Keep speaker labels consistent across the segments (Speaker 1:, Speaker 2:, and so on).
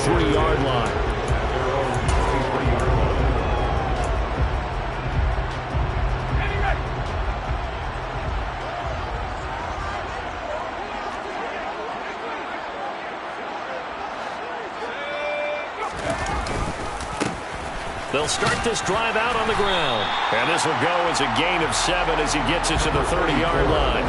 Speaker 1: 33-yard line. They'll start this drive out on the ground. And this will go as a gain of 7 as he gets it to the 30-yard line.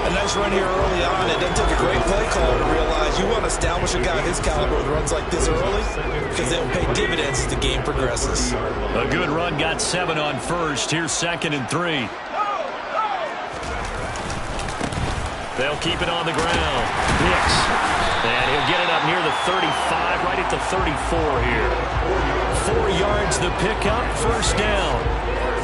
Speaker 2: A nice run here early on. It doesn't take a great play caller to realize you want to establish a guy of his caliber with runs like this early because they'll pay dividends as the game progresses.
Speaker 1: A good run got 7 on first. Here's 2nd and 3. They'll keep it on the ground. Hicks. And he'll get it up near the 35, right at the 34 here. 4 yards the pickup, first down.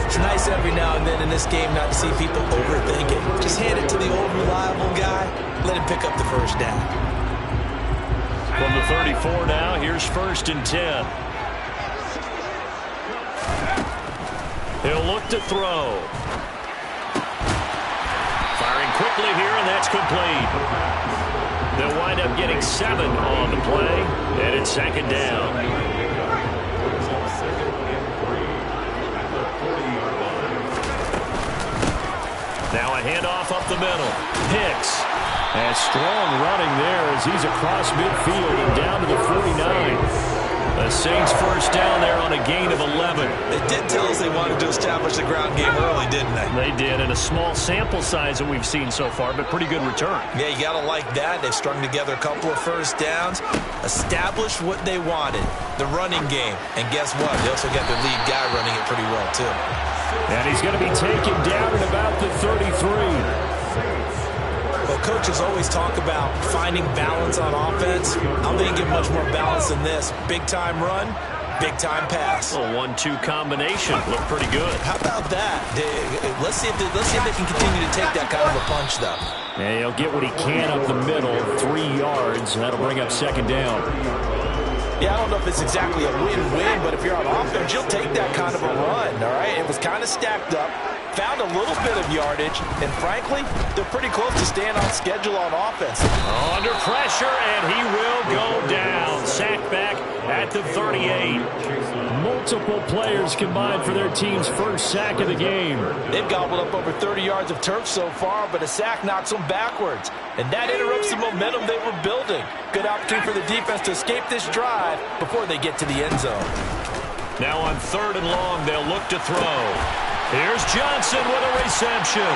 Speaker 2: It's nice every now and then in this game not to see people overthink it. Just hand it to the old reliable guy. Let him pick up the first down.
Speaker 1: From the 34 now, here's 1st and 10. He'll look to throw. Firing quickly here, and that's complete. They'll wind up getting 7 on the play, and it's 2nd down. Now a handoff up the middle. Hicks. And strong running there as he's across midfield and down to the 49. The Saints first down there on a gain of 11.
Speaker 2: They did tell us they wanted to establish the ground game early, didn't they?
Speaker 1: They did, and a small sample size that we've seen so far, but pretty good return.
Speaker 2: Yeah, you got to like that. They've strung together a couple of first downs, established what they wanted, the running game. And guess what? They also got their lead guy running it pretty well, too.
Speaker 1: And he's going to be taken down at about the 33.
Speaker 2: Well, coaches always talk about finding balance on offense. I don't think you get much more balance than this. Big-time run, big-time pass.
Speaker 1: A 1-2 combination. Looked pretty good.
Speaker 2: How about that? Let's see if they can continue to take that kind of a punch, though.
Speaker 1: And he'll get what he can up the middle, 3 yards. That'll bring up 2nd down.
Speaker 2: Yeah, I don't know if it's exactly a win-win, but if you're on offense, you'll take that kind of a run, all right? It was kind of stacked up, found a little bit of yardage, and frankly, they're pretty close to staying on schedule on offense.
Speaker 1: Under pressure, and he will go down. Sacked back at the 38. Multiple players combined for their team's first sack of the game.
Speaker 2: They've gobbled up over 30 yards of turf so far, but a sack knocks them backwards, and that interrupts the momentum they were building. Good opportunity for the defense to escape this drive before they get to the end zone.
Speaker 1: Now on 3rd and long, they'll look to throw. Here's Johnson with a reception.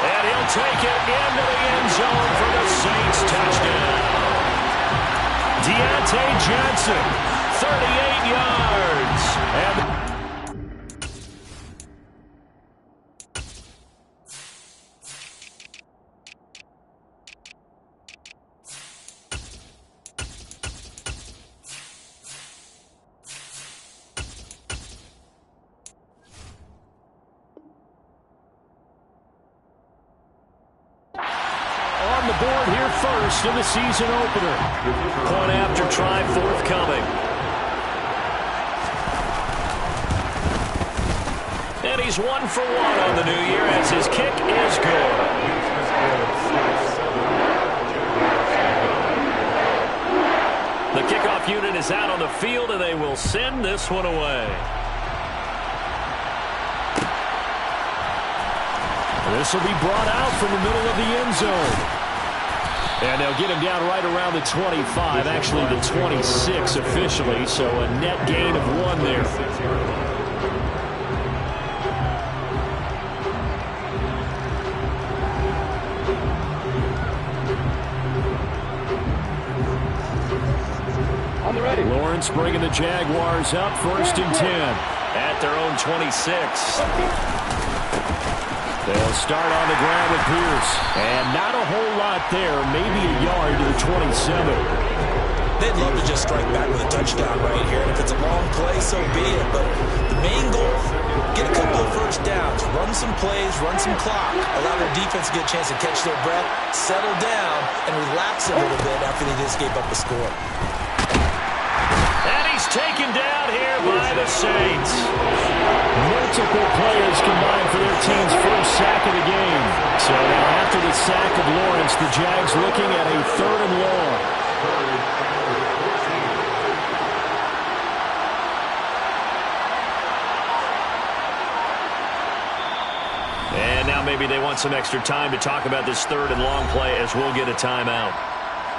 Speaker 1: And he'll take it into the end zone for the Saints touchdown. Deontay Johnson, 38 yards. And on the board here first in the season opener. Point after try forthcoming. And he's 1 for 1 on the new year as his kick is good. The kickoff unit is out on the field, and they will send this one away. This will be brought out from the middle of the end zone. And they'll get him down right around the 25, actually the 26 officially, so a net gain of 1 there. Lawrence bringing the Jaguars up, 1st and 10 at their own 26. They'll start on the ground with Pierce. And not a whole lot there, maybe a yard to the 27.
Speaker 2: They'd love to just strike back with a touchdown right here. And if it's a long play, so be it. But the main goal, get a couple of first downs, run some plays, run some clock, allow their defense to get a chance to catch their breath, settle down, and relax a little bit after they just gave up a score.
Speaker 1: And he's taken down here by the Saints. Multiple players combined for their team's first sack of the game. So now after the sack of Lawrence, the Jags looking at a 3rd and long. Now maybe they want some extra time to talk about this third and long play as we'll get a timeout.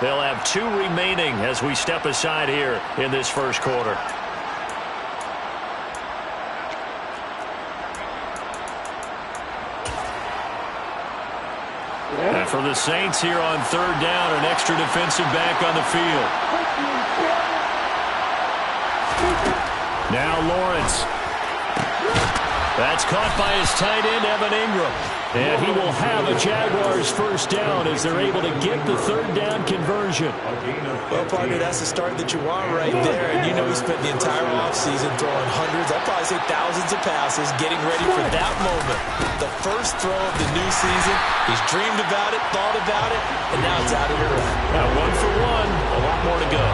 Speaker 1: They'll have 2 remaining as we step aside here in this first quarter. And for the Saints here on third down, an extra defensive back on the field. Now Lawrence. That's caught by his tight end, Evan Ingram. And he will have a Jaguars first down as they're able to get the third down conversion.
Speaker 2: Well, partner, that's the start that you want right there. And you know he spent the entire offseason throwing hundreds, I'd probably say thousands of passes, getting ready for that moment. The first throw of the new season. He's dreamed about it, thought about it, and now it's out of the ring.
Speaker 1: Now 1 for 1, a lot more to go.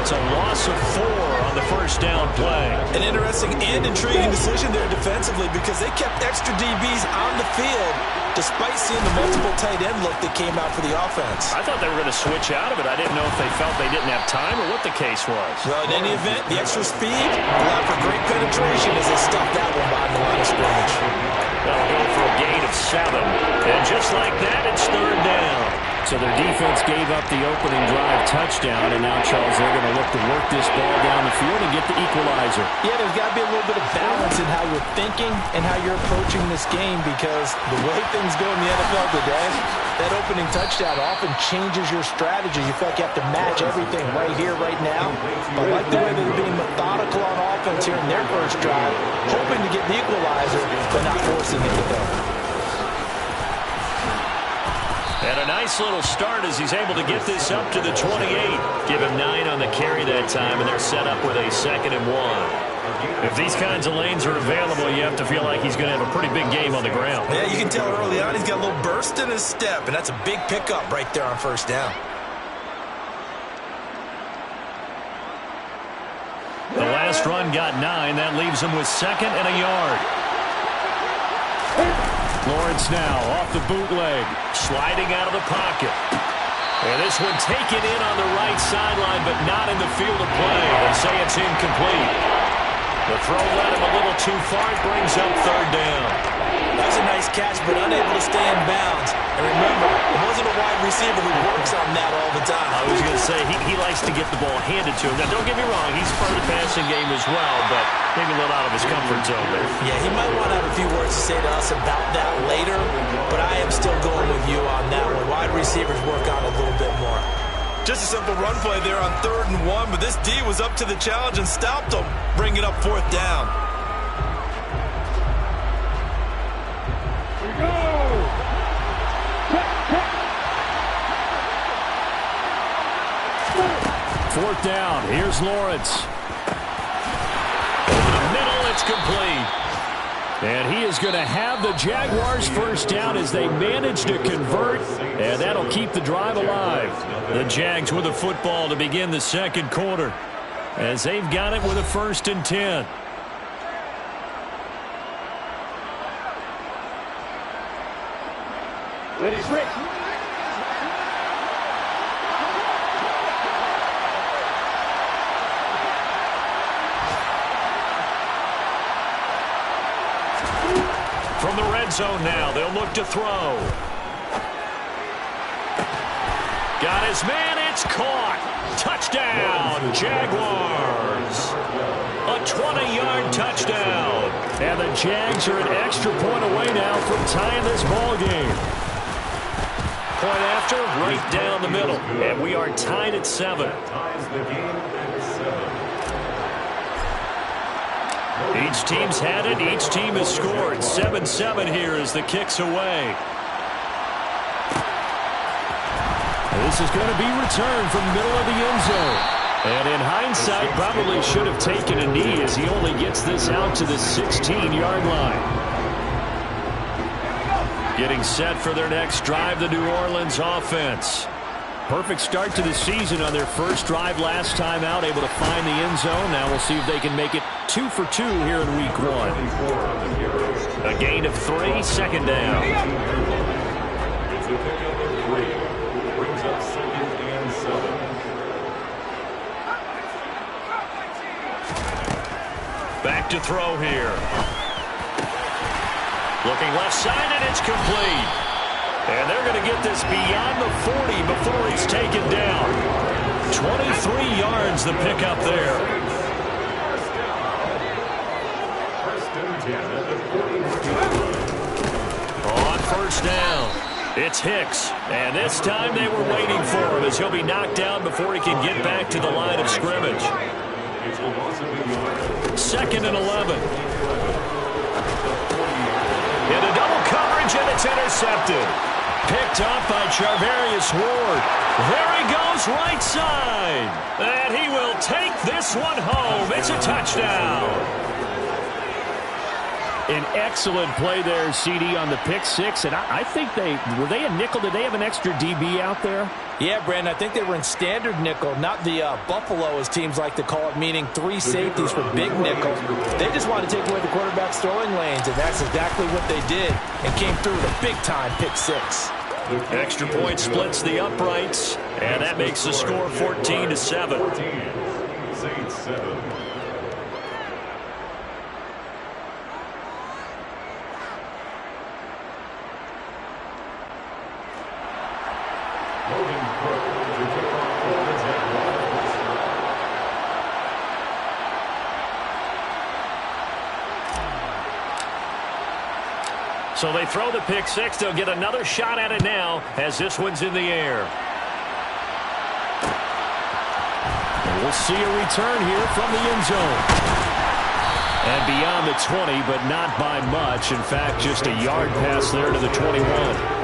Speaker 1: It's a loss of 4 on the first down play.
Speaker 2: An interesting and intriguing decision there defensively because they kept extra DBs on the field despite seeing the multiple tight end look that came out for the offense.
Speaker 1: I thought they were going to switch out of it. I didn't know if they felt they didn't have time or what the case was.
Speaker 2: Well, in any event, the extra speed allowed for great penetration as they stuffed that one behind the line of scrimmage.
Speaker 1: They'll go for a gain of 7. And just like that, it's third down. So their defense gave up the opening drive touchdown, and now, Charles, they're going to look to work this ball down the field and get the equalizer.
Speaker 2: Yeah, there's got to be a little bit of balance in how you're thinking and how you're approaching this game because the way things go in the NFL today, that opening touchdown often changes your strategy. You feel like you have to match everything right here, right now. But I like the way they're being methodical on offense here in their first drive, hoping to get the equalizer, but not forcing it to go.
Speaker 1: And a nice little start as he's able to get this up to the 28. Give him 9 on the carry that time, and they're set up with a 2nd and 1. If these kinds of lanes are available, you have to feel like he's going to have a pretty big game on the ground.
Speaker 2: Yeah, you can tell early on he's got a little burst in his step, and that's a big pickup right there on first down.
Speaker 1: The last run got 9. That leaves him with 2nd and a yard. Lawrence now off the bootleg, sliding out of the pocket. And this one taken in on the right sideline, but not in the field of play. They say it's incomplete. The throw led him a little too far. It brings up third down.
Speaker 2: That was a nice catch, but unable to stay in bounds. And remember, it wasn't a wide receiver who works on that all the time.
Speaker 1: I was going to say, he likes to get the ball handed to him. Now, don't get me wrong, he's part of the passing game as well, but maybe a little out of his comfort zone there.
Speaker 2: Yeah, he might want to have a few words to say to us about that later, but I am still going with you on that one. Wide receivers work on it a little bit more. Just a simple run play there on 3rd and 1, but this D was up to the challenge and stopped him, bringing up 4th down.
Speaker 1: Fourth down. Here's Lawrence. Over the middle, it's complete. And he is going to have the Jaguars first down as they manage to convert, and that'll keep the drive alive. The Jags with the football to begin the second quarter as they've got it with a 1st and 10.
Speaker 3: Ready, Rick.
Speaker 1: From the red zone now, they'll look to throw. Got his man, it's caught. Touchdown, Jaguars. A 20-yard touchdown. And the Jags are an extra point away now from tying this ball game. Point after, right down the middle. And we are tied at 7. Each team's had it. Each team has scored. 7-7 here as the kick's away. This is going to be returned from middle of the end zone. And in hindsight, probably should have taken a knee as he only gets this out to the 16-yard line. Getting set for their next drive, the New Orleans offense. Perfect start to the season on their first drive last time out, able to find the end zone. Now we'll see if they can make it 2 for 2 here in week 1. A gain of 3, 2nd down. Back to throw here. Looking left side, and it's complete. And they're going to get this beyond the 40 before he's taken down. 23 yards the pickup there. On first down, it's Hicks. And this time they were waiting for him as he'll be knocked down before he can get back to the line of scrimmage. 2nd and 11. Into double coverage, and it's intercepted. Picked up by Charvarius Ward. There he goes, right side. And he will take this one home. It's a touchdown. An excellent play there, CD, on the pick six. And I think were they a nickel? Did they have an extra DB out there?
Speaker 2: Yeah, Brandon, I think they were in standard nickel, not the Buffalo, as teams like to call it, meaning 3 safeties for big nickel. They just wanted to take away the quarterback's throwing lanes, and that's exactly what they did, and came through with a big-time pick six.
Speaker 1: Extra point splits the uprights, and that makes the score 14-7.
Speaker 3: Saints 7.
Speaker 1: So they throw the pick six. They'll get another shot at it now as this one's in the air. And we'll see a return here from the end zone. And beyond the 20, but not by much. In fact, just a yard pass there to the 21.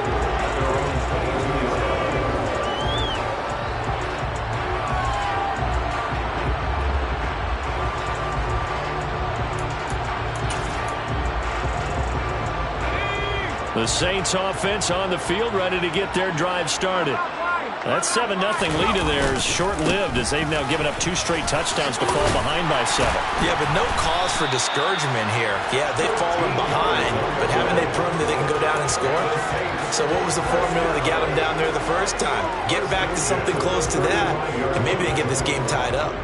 Speaker 1: The Saints offense on the field, ready to get their drive started. That 7-0 lead of theirs short-lived as they've now given up 2 straight touchdowns to fall behind by 7.
Speaker 2: Yeah, but no cause for discouragement here. Yeah, they've fallen behind, but haven't they proven that they can go down and score? So what was the formula that got them down there the first time? Get back to something close to that, and maybe they get this game tied up.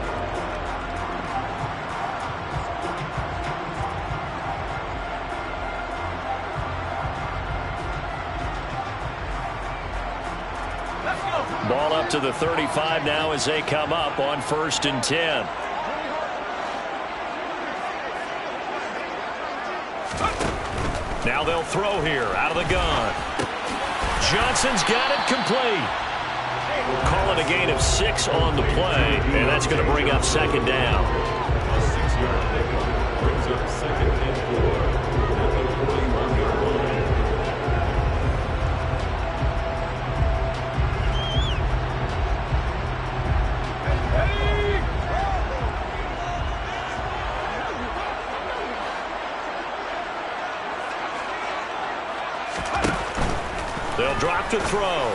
Speaker 1: Ball up to the 35 now as they come up on 1st and 10. Now they'll throw here out of the gun. Johnson's got it complete. We'll call it a gain of 6 on the play, and that's going to bring up 2nd down.
Speaker 3: A 6-yard pickup brings up 2nd and 4 at the 41-yard line.
Speaker 1: They'll drop to throw.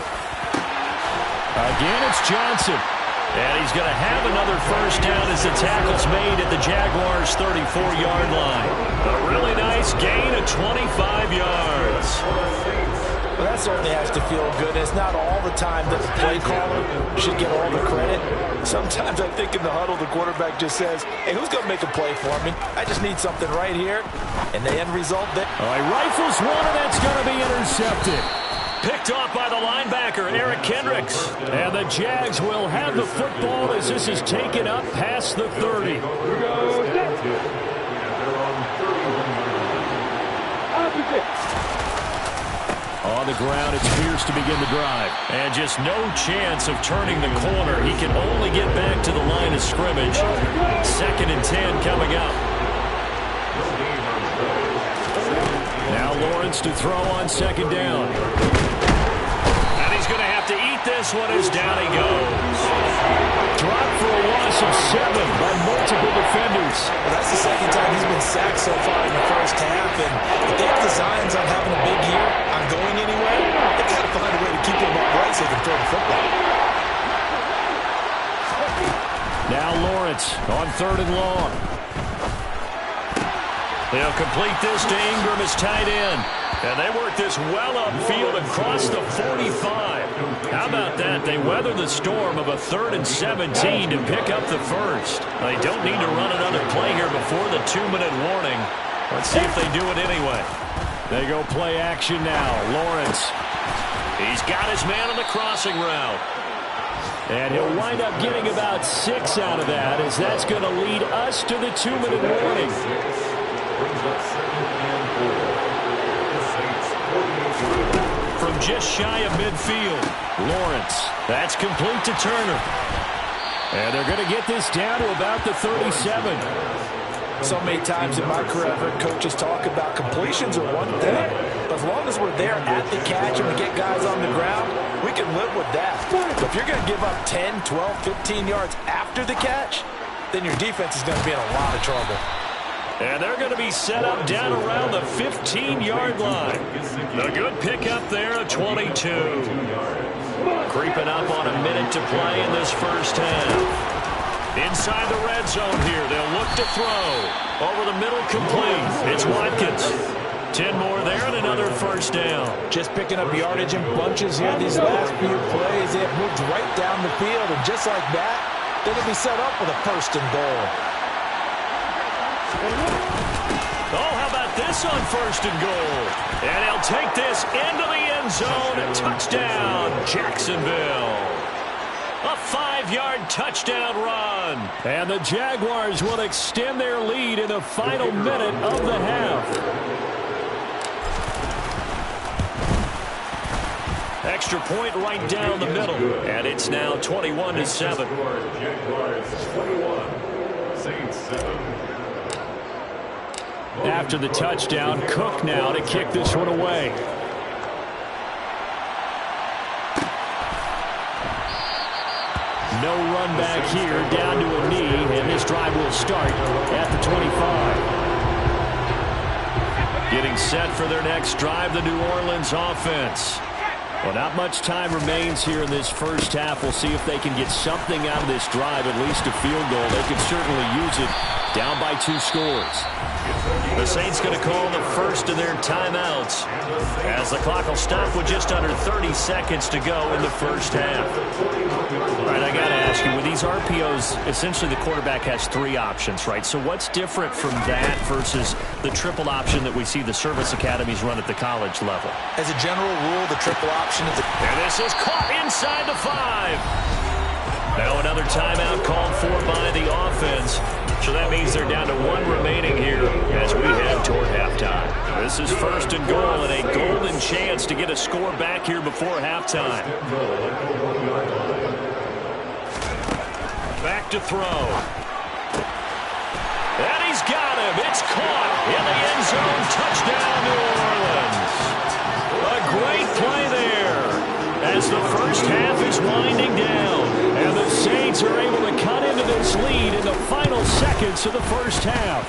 Speaker 1: Again, it's Johnson. And he's going to have another first down as the tackle's made at the Jaguars' 34-yard line. A really nice gain of 25 yards.
Speaker 2: Well, that certainly has to feel good. It's not all the time that the play caller should get all the credit. Sometimes I think in the huddle, the quarterback just says, hey, who's going to make a play for me? I just need something right here. And the end result there.
Speaker 1: All right, rifles one, and that's going to be intercepted. Picked off by the linebacker, Eric Kendricks. And the Jags will have the football as this is taken up past the 30. On the ground, it's Pierce to begin the drive. And just no chance of turning the corner. He can only get back to the line of scrimmage. 2nd and 10 coming up. Now Lawrence to throw on 2nd down. And he's going to have to eat this one as down he goes. Dropped for a loss of 7 by multiple defenders.
Speaker 2: Well, that's the 2nd time he's been sacked so far in the first half. And if they have designs on having a big year, on going anywhere, they've got to find a way to keep him upright so they can throw the football.
Speaker 1: Now Lawrence on 3rd and long. They'll complete this to Ingram as tight end. And they work this well upfield across the 45. How about that? They weather the storm of a 3rd and 17 to pick up the first. They don't need to run another play here before the 2-minute warning. Let's see if they do it anyway. They go play action now. Lawrence. He's got his man on the crossing route. And he'll wind up getting about 6 out of that, as that's going to lead us to the 2-minute warning. From just shy of midfield, Lawrence. That's complete to Turner. And they're going to get this down to about the 37.
Speaker 2: So many times in my career, I've heard coaches talk about completions are one thing. But as long as we're there at the catch and we get guys on the ground, we can live with that. But if you're going to give up 10, 12, 15 yards after the catch, then your defense is going to be in a lot of trouble.
Speaker 1: And they're going to be set up down around the 15-yard line. A good pickup there at 22. Creeping up on a minute to play in this first half. Inside the red zone here, they'll look to throw. Over the middle, complete. It's Watkins. 10 more there and another first down.
Speaker 2: Just picking up yardage in bunches here these last few plays. They have moved right down the field, and just like that, they're going to be set up with a first and goal.
Speaker 1: Oh, how about this on first and goal? And he'll take this into the end zone. A touchdown, Jacksonville. A 5-yard touchdown run. And the Jaguars will extend their lead in the final minute of the half. Extra point right down the middle. And it's now 21-7.
Speaker 3: Jaguars 21, Saints 7.
Speaker 1: After the touchdown, Cook now to kick this one away. No run back here, down to a knee, and this drive will start at the 25. Getting set for their next drive, the New Orleans offense. Well, not much time remains here in this first half. We'll see if they can get something out of this drive, at least a field goal. They could certainly use it, down by 2 scores. The Saints going to call the first of their timeouts as the clock will stop with just under 30 seconds to go in the first half. All right, I got to ask you, with these RPOs, essentially the quarterback has 3 options, right? So what's different from that versus the triple option that we see the service academies run at the college level?
Speaker 2: As a general rule, the triple option is...
Speaker 1: And this is caught inside the 5. Now another timeout called for by the offense. So that means they're down to 1 remaining here as we head toward halftime. This is first and goal and a golden chance to get a score back here before halftime. Back to throw. And he's got him. It's caught in the end zone. Touchdown, New Orleans. A great play there as the first half is winding down. And the Saints are able to cut into this lead in the final seconds of the first half.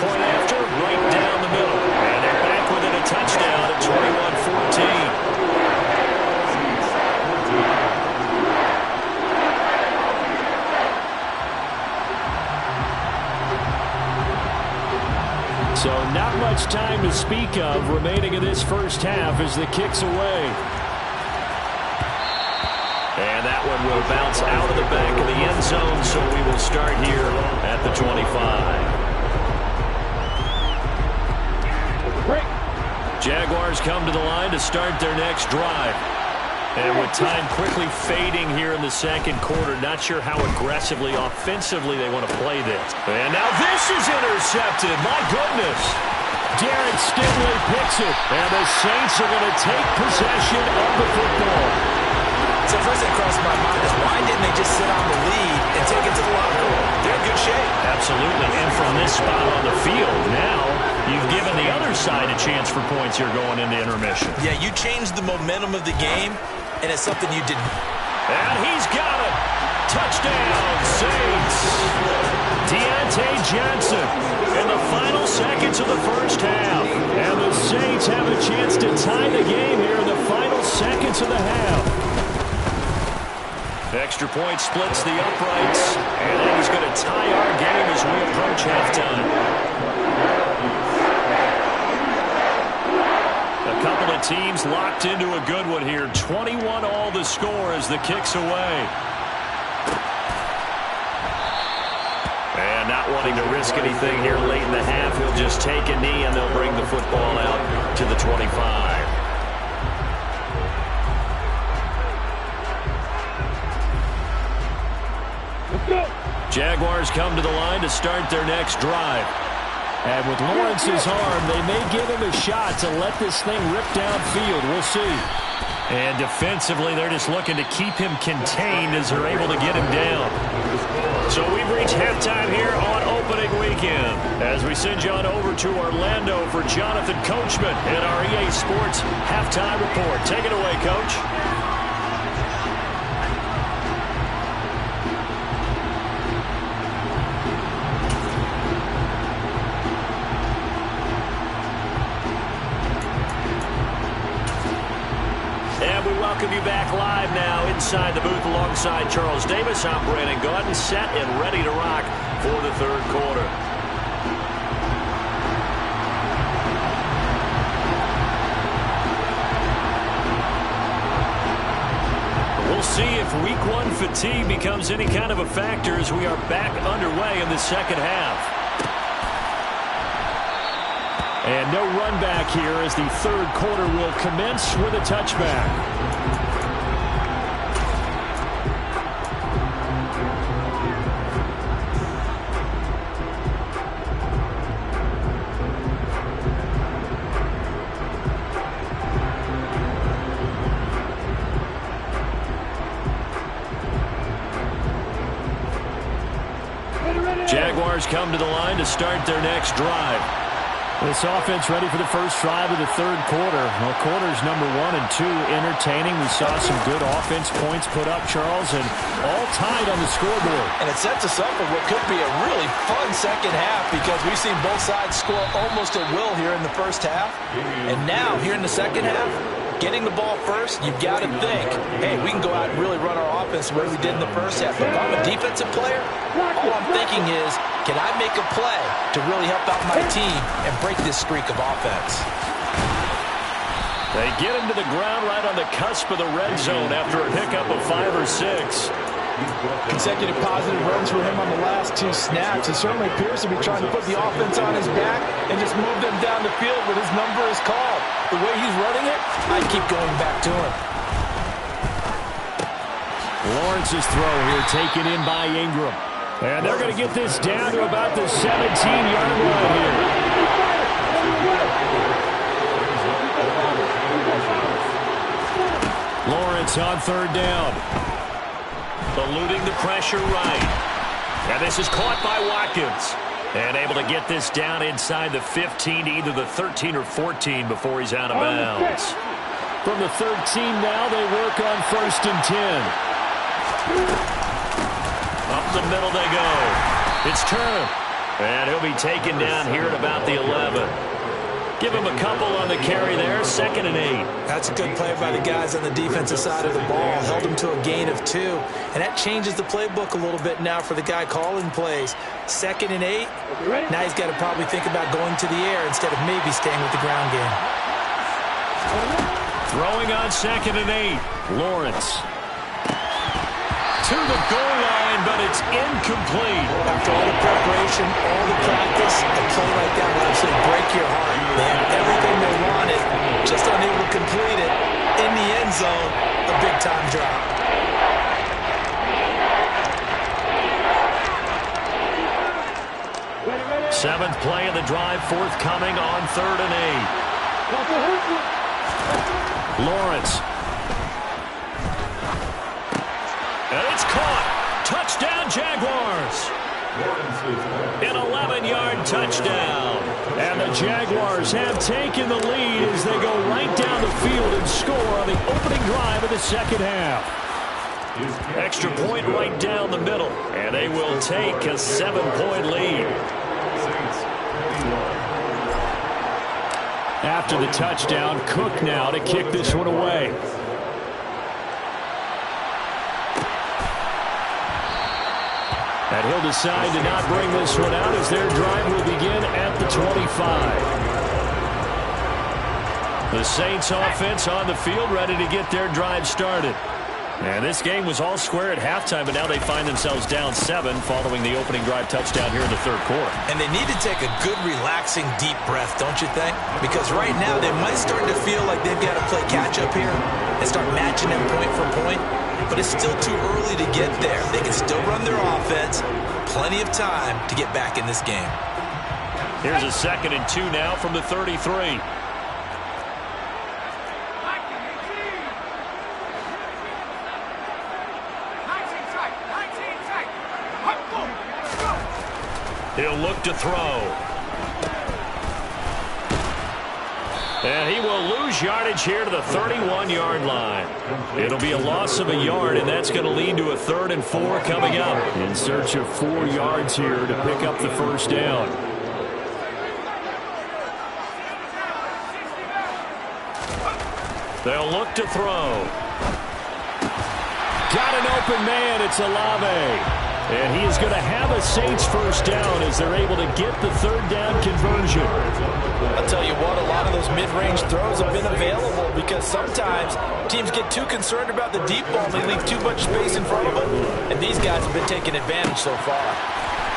Speaker 1: Point after, right down the middle. And they're back within a touchdown at 21-14. So not much time to speak of remaining in this first half as the kick's away. And that one will bounce out of the back of the end zone, so we will start here at the 25. Jaguars come to the line to start their next drive. And with time quickly fading here in the second quarter, not sure how aggressively, offensively they want to play this. And now this is intercepted. My goodness. Darren Stingley picks it. And the Saints are going to take possession of the football.
Speaker 2: So first thing crossed my mind is why didn't they just sit on the lead and take it to the locker room? They're in good shape.
Speaker 1: Absolutely. And from this spot on the field, now you've given the other side a chance for points here going into intermission.
Speaker 2: Yeah, you changed the momentum of the game, and it's something you didn't.
Speaker 1: And he's got it. Touchdown, Saints. Deontay Johnson in the final seconds of the first half. And the Saints have a chance to tie the game here in the final seconds of the half. Extra point splits the uprights, and that is going to tie our game as we approach halftime. A couple of teams locked into a good one here. 21 all the score as the kick's away. And not wanting to risk anything here late in the half, he'll just take a knee and they'll bring the football out to the 25. Jaguars come to the line to start their next drive. And with Lawrence's arm, they may give him a shot to let this thing rip downfield. We'll see. And defensively, they're just looking to keep him contained as they're able to get him down. So we've reached halftime here on opening weekend as we send you on over to Orlando for Jonathan Coachman and our EA Sports Halftime Report. Take it away, Coach. Welcome you back live now inside the booth alongside Charles Davis. I'm Brandon Gaudin, set and ready to rock for the third quarter. We'll see if week one fatigue becomes any kind of a factor as we are back underway in the second half. And no run back here as the third quarter will commence with a touchback. Jaguars come to the line to start their next drive. This offense ready for the first drive of the third quarter. Well, quarters number 1 and 2 entertaining. We saw some good offense points put up, Charles, and all tied on the scoreboard.
Speaker 2: And it sets us up for what could be a really fun second half because we've seen both sides score almost at will here in the first half. And now, here in the second half, getting the ball first, you've got to think, hey, we can go out and really run our offense the way we did in the first half. But if I'm a defensive player, all I'm thinking is, can I make a play to really help out my team and break this streak of offense?
Speaker 1: They get him to the ground right on the cusp of the red zone after a pickup of 5 or 6.
Speaker 4: Consecutive positive runs for him on the last 2 snaps. He certainly appears to be trying to put the offense on his back and just move them down the field when his number is called. The way he's running it,
Speaker 2: I keep going back to him.
Speaker 1: Lawrence's throw here taken in by Ingram. And they're going to get this down to about the 17-yard line here. Lawrence on third down. Eluding the pressure right. And this is caught by Watkins. And able to get this down inside the 15 to either the 13 or 14 before he's out of bounds. From the 13 now, they work on 1st and 10. Up the middle they go. It's Turner. And he'll be taken down here at about the 11. Give him a couple on the carry there. 2nd and 8.
Speaker 2: That's a good play by the guys on the defensive side of the ball. Held him to a gain of 2. And that changes the playbook a little bit now for the guy calling plays. 2nd and 8. Now he's got to probably think about going to the air instead of maybe staying with the ground game.
Speaker 1: Throwing on 2nd and 8. Lawrence. To the goal line, but it's incomplete.
Speaker 2: After all the preparation, all the practice, a play like that will absolutely break your heart. They had everything they wanted, just unable to complete it. In the end zone, a big-time drop.
Speaker 1: Seventh play of the drive, forthcoming on 3rd and 8. Lawrence. And it's caught. Touchdown, Jaguars. An 11-yard touchdown. And the Jaguars have taken the lead as they go right down the field and score on the opening drive of the second half. Extra point right down the middle. And they will take a 7-point lead. After the touchdown, Cook now to kick this one away. And he'll decide to not bring this one out as their drive will begin at the 25. The Saints offense on the field ready to get their drive started. And this game was all square at halftime, but now they find themselves down 7 following the opening drive touchdown here in the third quarter.
Speaker 2: And they need to take a good, relaxing, deep breath, don't you think? Because right now they might start to feel like they've got to play catch-up here and start matching them point for point. But it's still too early to get there. They can still run their offense. Plenty of time to get back in this game.
Speaker 1: Here's a 2nd and 2 now from the 33. He'll look to throw. And he will lose yardage here to the 31-yard line. It'll be a loss of a yard, and that's going to lead to a 3rd and 4 coming up. In search of 4 yards here to pick up the first down. They'll look to throw. Got an open man. It's Olave. And he is going to have a Saints first down as they're able to get the 3rd down conversion.
Speaker 4: I'll tell you what, a lot of those mid-range throws have been available because sometimes teams get too concerned about the deep ball. They leave too much space in front of them. And these guys have been taking advantage so far.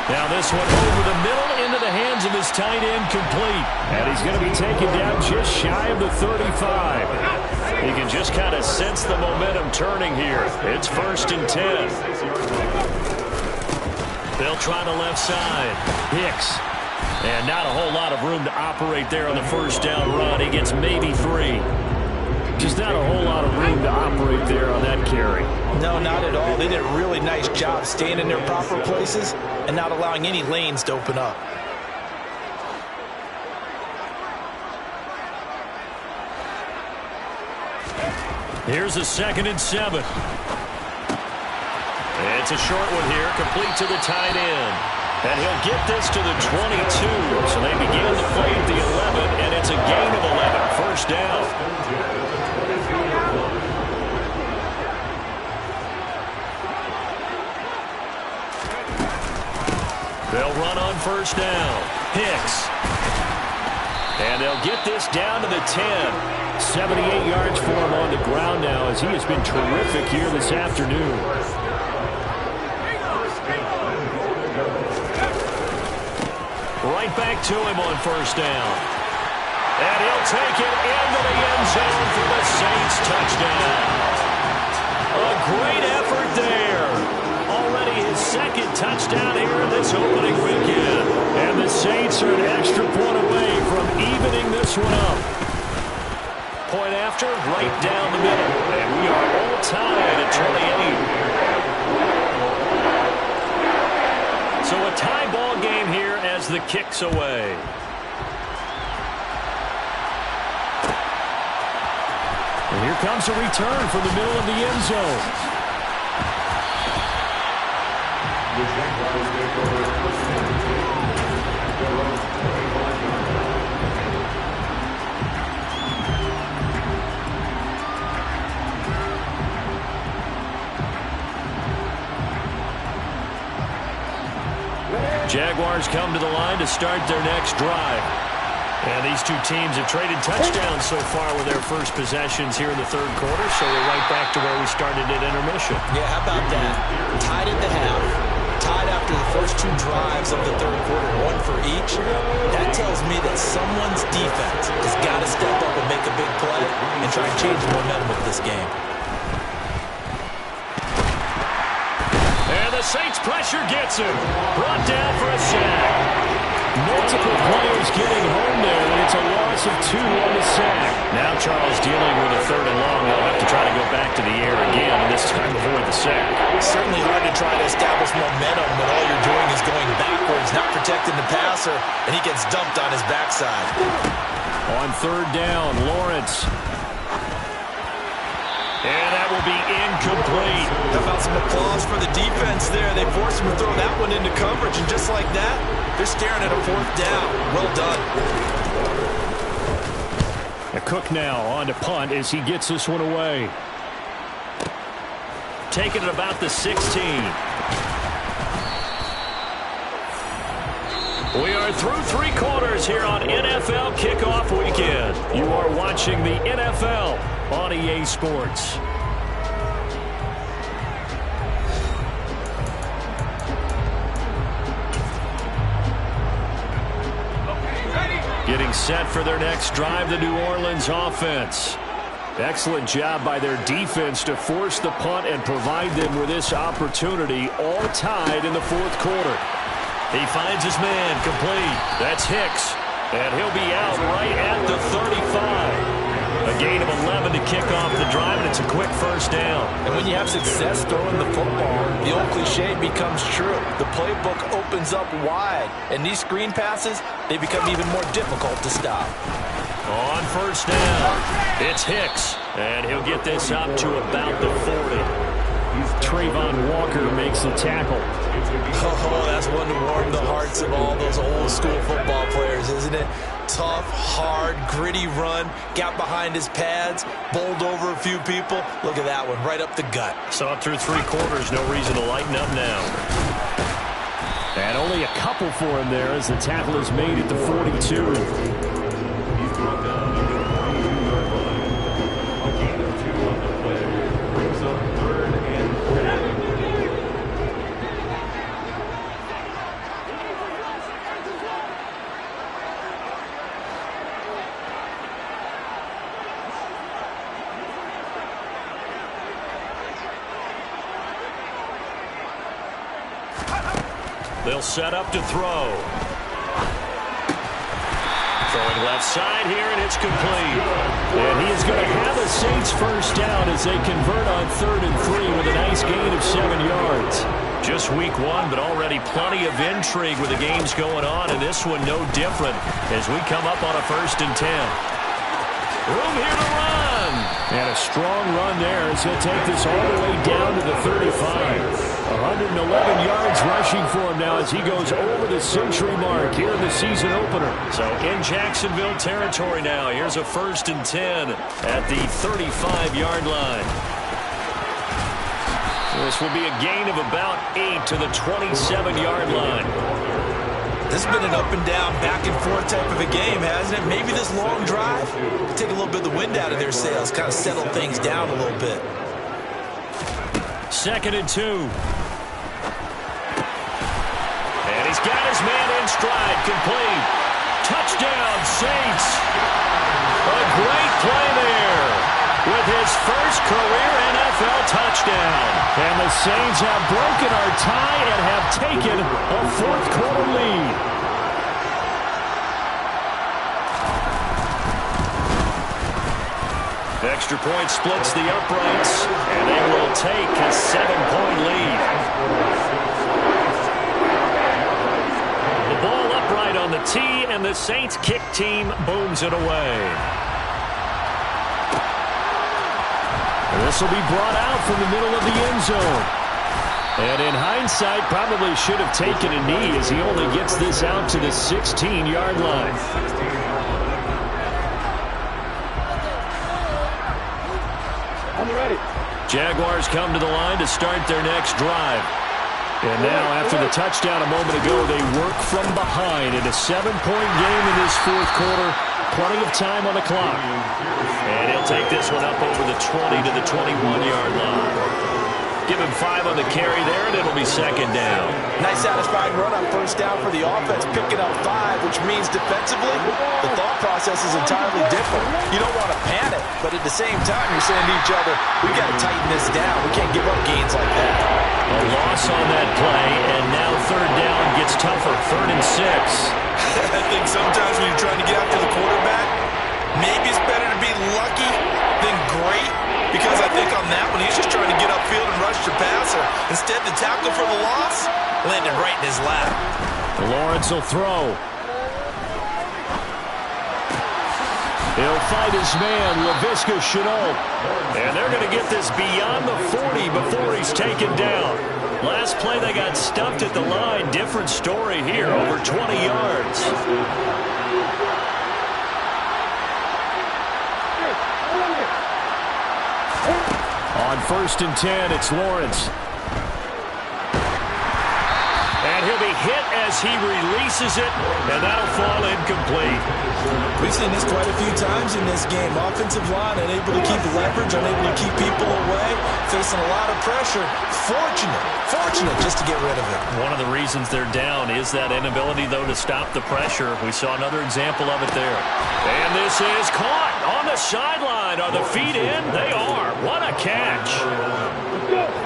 Speaker 1: Now this one over the middle into the hands of his tight end, complete. And he's going to be taken down just shy of the 35. You can just kind of sense the momentum turning here. It's 1st and 10. They'll try the left side. Hicks. And not a whole lot of room to operate there on the first down run. He gets maybe 3. Just not a whole lot of room to operate there on that carry.
Speaker 4: No, not at all. They did a really nice job staying in their proper places and not allowing any lanes to open up.
Speaker 1: Here's a 2nd and 7. It's a short one here, complete to the tight end. And he'll get this to the 22. So they begin the play at the 11, and it's a gain of 11. First down. They'll run on first down. Hicks. And they'll get this down to the 10. 78 yards for him on the ground now as he has been terrific here this afternoon. Right back to him on first down. And he'll take it into the end zone for the Saints touchdown. A great effort there. Already his 2nd touchdown here in this opening weekend. And the Saints are an extra point away from evening this one up. Point after, right down the middle. And we are all tied at 28. So a tie ball game here as the kick's away. And here comes a return from the middle of the end zone. Jaguars come to the line to start their next drive. And these two teams have traded touchdowns so far with their first possessions here in the third quarter, so we're right back to where we started at intermission.
Speaker 2: Yeah, how about that? Tied at the half, tied after the first 2 drives of the third quarter, 1 for each. That tells me that someone's defense has got to step up and make a big play and try and change the momentum of this game.
Speaker 1: And the Saints pressure gets him. Brought down for a sack. Multiple players getting home there, and it's a loss of 2 on the sack. Now Charles dealing with a 3rd and long. They'll have to try to go back to the air again, and this time avoid the sack.
Speaker 2: Certainly hard to try to establish momentum when all you're doing is going backwards, not protecting the passer, and he gets dumped on his backside.
Speaker 1: On 3rd down, Lawrence. And that will be incomplete.
Speaker 2: How about some applause for the defense there? They forced him to throw that one into coverage, and just like that, they're staring at a 4th down. Well done.
Speaker 1: Cook now on to punt as he gets this one away. Taking it about the 16. We are through 3 quarters here on NFL Kickoff Weekend. You are watching the NFL on EA Sports. Getting set for their next drive, the New Orleans offense. Excellent job by their defense to force the punt and provide them with this opportunity, all tied in the fourth quarter. He finds his man, complete. That's Hicks, and he'll be out right at the 35. A gain of 11 to kick off the drive, and it's a quick first down.
Speaker 4: And when you have success throwing the football, the old cliche becomes true. The playbook opens up wide, and these screen passes, they become even more difficult to stop.
Speaker 1: On first down, it's Hicks, and he'll get this up to about the 40. Trayvon Walker makes the tackle.
Speaker 2: Oh, that's one to warm the hearts of all those old school football players, isn't it? Tough, hard, gritty run, got behind his pads, bowled over a few people. Look at that one, right up the gut.
Speaker 1: Saw it through 3 quarters, no reason to lighten up now. And only a couple for him there as the tackle is made at the 42.
Speaker 3: He's brought down at the 42-yard line. A gain of 2 on the play. Brings up 3rd and 40.
Speaker 1: They'll set up to throw. Throwing left side here, and it's complete. And he is going to have a Saints first down as they convert on 3rd and 3 with a nice gain of 7 yards. Just week 1, but already plenty of intrigue with the games going on, and this one no different as we come up on a 1st and 10. Room here to run. And a strong run there as he'll take this all the way down to the 35. 111 yards rushing for him now as he goes over the century mark here in the season opener. So in Jacksonville territory now. Here's a 1st and 10 at the 35-yard line. This will be a gain of about 8 to the 27-yard line.
Speaker 2: This has been an up and down, back and forth type of a game, hasn't it? Maybe this long drive can take a little bit of the wind out of their sails, kind of settle things down a little bit.
Speaker 1: 2nd and 2. And he's got his man in stride, complete. Touchdown, Saints. A great play there with his first career NFL touchdown. And the Saints have broken our tie and have taken a 4th quarter lead. Extra point splits the uprights, and they will take a 7-point lead. The ball upright on the tee, and the Saints kick team booms it away. This will be brought out from the middle of the end zone. And in hindsight, probably should have taken a knee as he only gets this out to the 16-yard line. Jaguars come to the line to start their next drive. And now, after the touchdown a moment ago, they work from behind in a 7-point game in this 4th quarter. Plenty of time on the clock. And he'll take this one up over the 20 to the 21-yard line. Give him 5 on the carry there, and it'll be 2nd down.
Speaker 2: Nice satisfying run on 1st down for the offense, picking up 5, which means defensively, the thought process is entirely different. You don't want to panic, but at the same time, you're saying to each other, we got to tighten this down. We can't give up gains like that.
Speaker 1: A loss on that play, and now 3rd down gets tougher. 3rd and 6.
Speaker 2: I think sometimes when you're trying to get after the quarterback, maybe it's better to be lucky than great, because I think on that one, he's just trying to get upfield and rush your passer. Instead, the tackle for the loss landed right in his lap.
Speaker 1: Lawrence will throw. He'll fight his man, Laviska Shenault. And they're going to get this beyond the 40 before he's taken down. Last play, they got stuffed at the line. Different story here, over 20 yards. On 1st and 10, it's Lawrence. And And he'll be hit as he releases it, and that'll fall incomplete.
Speaker 2: We've seen this quite a few times in this game. Offensive line unable to keep leverage, unable to keep people away, facing a lot of pressure. Fortunate just to get rid of it.
Speaker 1: One of the reasons they're down is that inability, though, to stop the pressure. We saw another example of it there. And this is caught on the sideline. Are the feet in? They are. What a catch.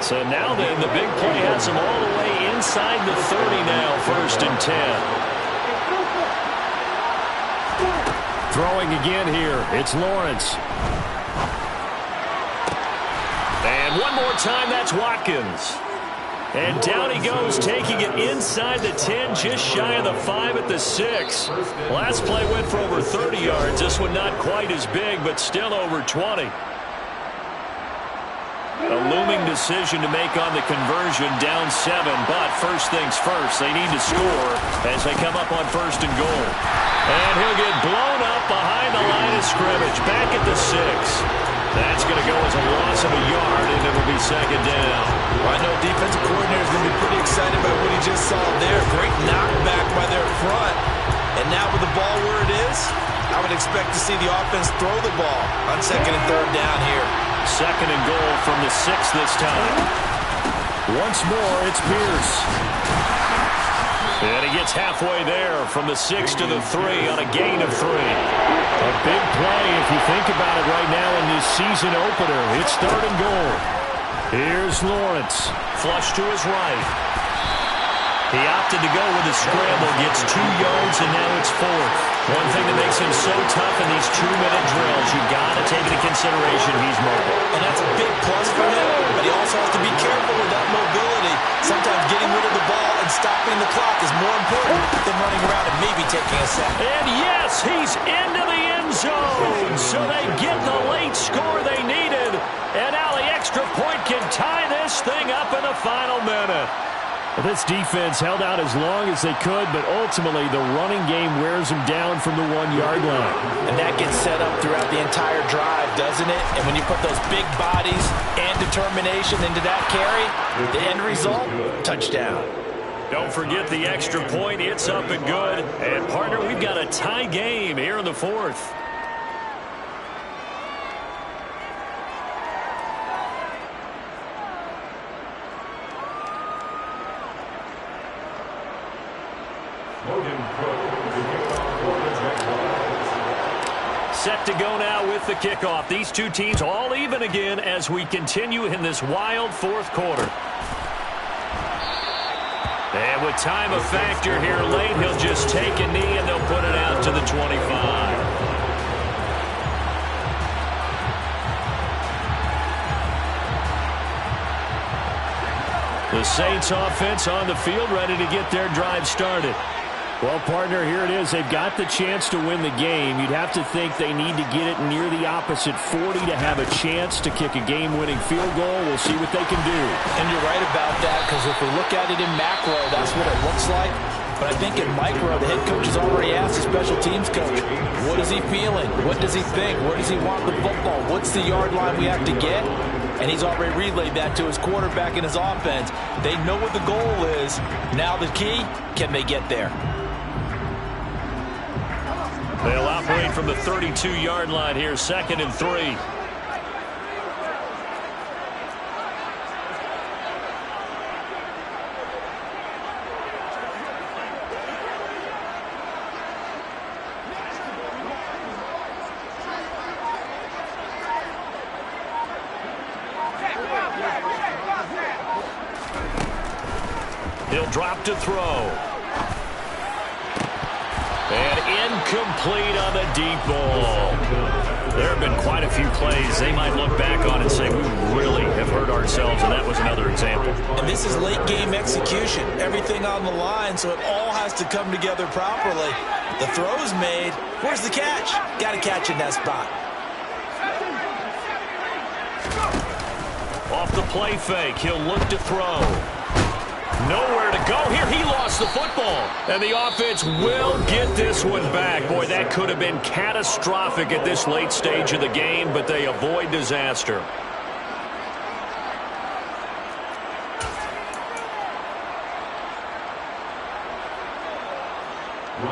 Speaker 1: So now then, the big play has them all the way inside the 30 now, 1st and 10. Throwing again here, it's Lawrence. And one more time, that's Watkins. And down he goes, taking it inside the 10, just shy of the 5 at the 6. Last play went for over 30 yards. This one not quite as big, but still over 20. A looming decision to make on the conversion, down 7, but first things first, they need to score as they come up on 1st and goal. And he'll get blown up behind the line of scrimmage, back at the 6. That's going to go as a loss of a yard, and it'll be 2nd down.
Speaker 2: Well, I know defensive coordinator is going to be pretty excited about what he just saw there. Great knockback by their front. And now with the ball where it is, I would expect to see the offense throw the ball on 2nd and 3rd down here.
Speaker 1: 2nd and goal from the 6 this time. Once more, it's Pierce. And he gets halfway there from the 6 to the 3 on a gain of 3. A big play if you think about it right now in this season opener. It's 3rd and goal. Here's Lawrence. Flush to his right. He opted to go with a scramble, gets 2 yards, and now it's 4th. One thing that makes him so tough in these 2-minute drills, you've got to take into consideration he's mobile.
Speaker 2: And that's a big plus for him, but he also has to be careful with that mobility. Sometimes getting rid of the ball and stopping the clock is more important than running around and maybe taking a sack.
Speaker 1: And yes, he's into the end zone, so they get the late score they needed. And now the extra point can tie this thing up in the final minute. This defense held out as long as they could, but ultimately the running game wears them down from the 1-yard line.
Speaker 4: And that gets set up throughout the entire drive, doesn't it? And when you put those big bodies and determination into that carry, the end result, touchdown.
Speaker 1: Don't forget the extra point. It's up and good. And, partner, we've got a tie game here in the 4th. Set to go now with the kickoff. These two teams all even again as we continue in this wild 4th quarter. And with time a factor here late, he'll just take a knee and they'll put it out to the 25. The Saints offense on the field, ready to get their drive started. Well, partner, here it is. They've got the chance to win the game. You'd have to think they need to get it near the opposite 40 to have a chance to kick a game-winning field goal. We'll see what they can do.
Speaker 4: And you're right about that, because if we look at it in macro, that's what it looks like. But I think in micro, the head coach has already asked the special teams coach, what is he feeling? What does he think? Where does he want the football? What's the yard line we have to get? And he's already relayed that to his quarterback and his offense. They know what the goal is. Now the key, can they get there?
Speaker 1: They'll operate from the 32-yard line here, 2nd and 3. He'll drop to throw. And incomplete on the deep ball. There have been quite a few plays they might look back on and say, we really have hurt ourselves, and that was another example.
Speaker 2: And this is late game execution. Everything on the line, so it all has to come together properly. The throw's made. Where's the catch? Got to catch in that spot.
Speaker 1: Off the play fake, he'll look to throw. Nowhere to go here. He lost the football. And the offense will get this one back. Boy, that could have been catastrophic at this late stage of the game, but they avoid disaster.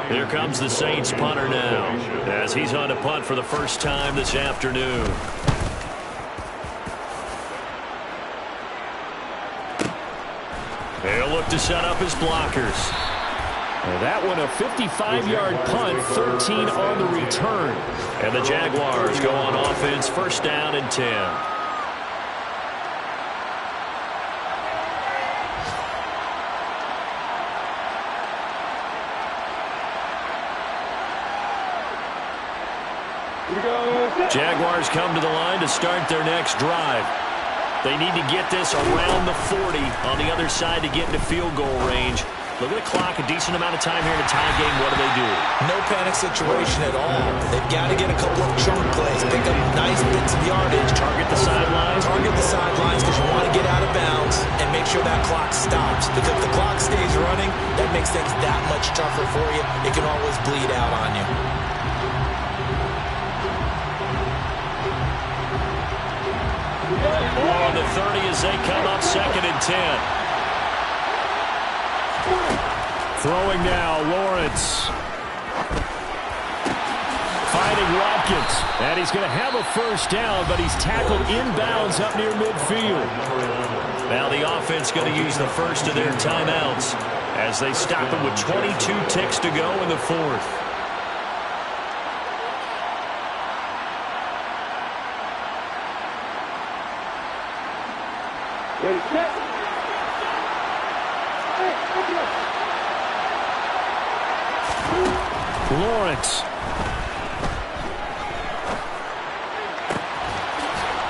Speaker 1: Here comes the Saints punter now, as he's on to punt for the first time this afternoon. He'll look to set up his blockers. And that one a 55-yard punt, 13 on the return. And the Jaguars go on offense, first down and 10. Jaguars come to the line to start their next drive. They need to get this around the 40 on the other side to get into field goal range. Look at the clock, a decent amount of time here in a tie game. What do?
Speaker 2: No panic situation at all. They've got to get a couple of chunk plays, pick up nice bits of yardage.
Speaker 1: Target the sidelines.
Speaker 2: Target the sidelines because you want to get out of bounds and make sure that clock stops. Because if the clock stays running, that makes things that much tougher for you. It can always bleed out on you.
Speaker 1: Ball on the 30 as they come up, second and 10. Throwing now, Lawrence. Finding Watkins. And he's going to have a first down, but he's tackled inbounds up near midfield. Now the offense going to use the first of their timeouts as they stop him with 22 ticks to go in the fourth. Lawrence.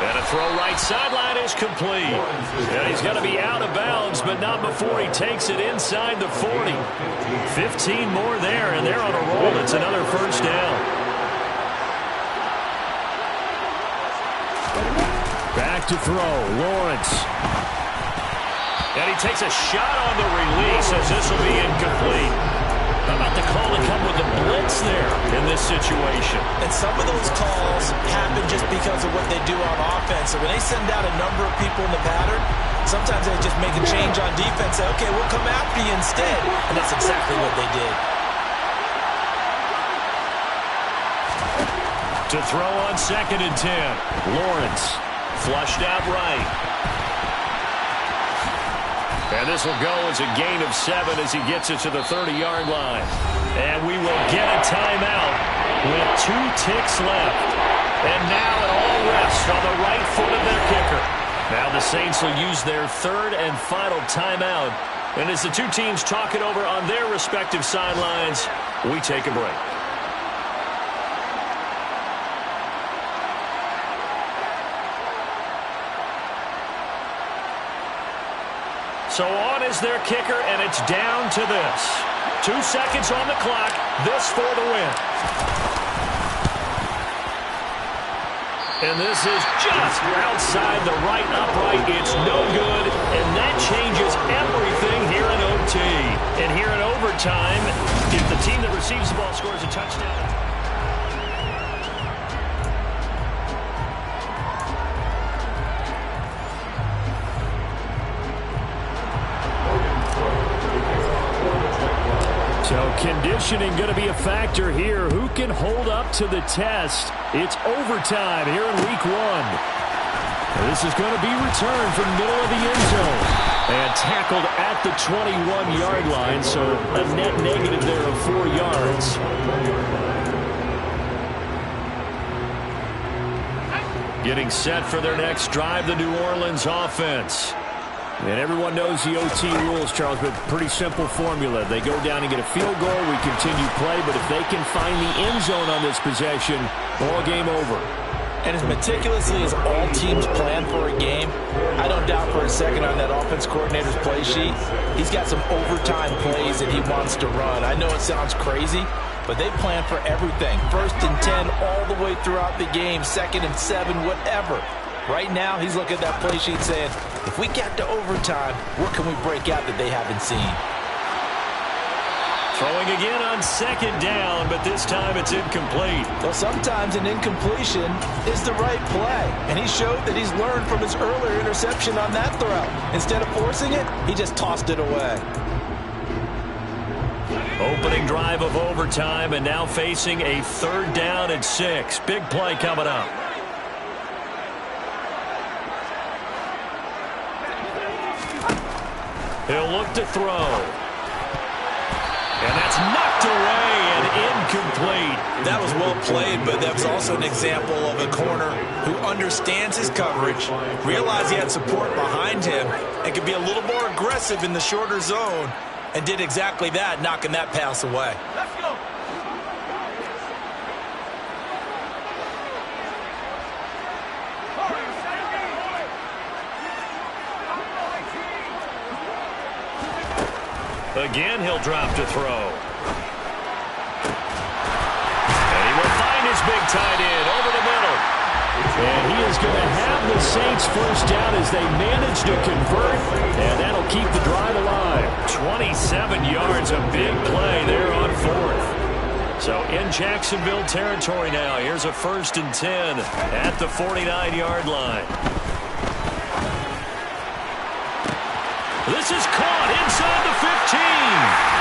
Speaker 1: And a throw right sideline is complete. And he's going to be out of bounds, but not before he takes it inside the 40. 15 more there, and they're on a roll. It's another first down. Back to throw, Lawrence. And he takes a shot on the release as this will be incomplete. How about the call to come with the blitz there in this situation?
Speaker 2: And some of those calls happen just because of what they do on offense. So when they send out a number of people in the pattern, sometimes they just make a change on defense. Say, okay, we'll come after you instead. And that's exactly what they did.
Speaker 1: To throw on second and 10. Lawrence flushed out right. And this will go as a gain of 7 as he gets it to the 30-yard line. And we will get a timeout with 2 ticks left. And now it all rests on the right foot of their kicker. Now the Saints will use their third and final timeout. And as the two teams talk it over on their respective sidelines, we take a break. So on is their kicker, and it's down to this. 2 seconds on the clock. This for the win. And this is just outside the right upright. It's no good, and that changes everything here in OT. And here in overtime, if the team that receives the ball scores a touchdown. So conditioning going to be a factor here. Who can hold up to the test? It's overtime here in week 1. This is going to be returned from the middle of the end zone. And tackled at the 21-yard line, so a net negative there of 4 yards. Getting set for their next drive, the New Orleans offense. And everyone knows the OT rules, Charles, but pretty simple formula. They go down and get a field goal, we continue play, but if they can find the end zone on this possession, ball game over.
Speaker 4: And as meticulously as all teams plan for a game, I don't doubt for a second on that offense coordinator's play sheet, he's got some overtime plays that he wants to run. I know it sounds crazy, but they plan for everything. 1st and 10 all the way throughout the game, 2nd and 7, whatever. Right now, he's looking at that play sheet saying, if we get to overtime, what can we break out that they haven't seen?
Speaker 1: Throwing again on 2nd down, but this time it's incomplete.
Speaker 4: Well, sometimes an incompletion is the right play. And he showed that he's learned from his earlier interception on that throw. Instead of forcing it, he just tossed it away.
Speaker 1: opening drive of overtime, and now facing a 3rd down and 6. Big play coming up. He'll look to throw. And that's knocked away and incomplete.
Speaker 2: That was well played, but that was also an example of a corner who understands his coverage, realized he had support behind him, and could be a little more aggressive in the shorter zone, and did exactly that, knocking that pass away.
Speaker 3: Let's go.
Speaker 1: Again, he'll drop to throw. And he will find his big tight end over the middle. And he is going to have the Saints first down as they manage to convert, and that'll keep the drive alive. 27 yards, a big play there on 4th. So in Jacksonville territory now. Here's a 1st and 10 at the 49-yard line. This is caught inside the 15.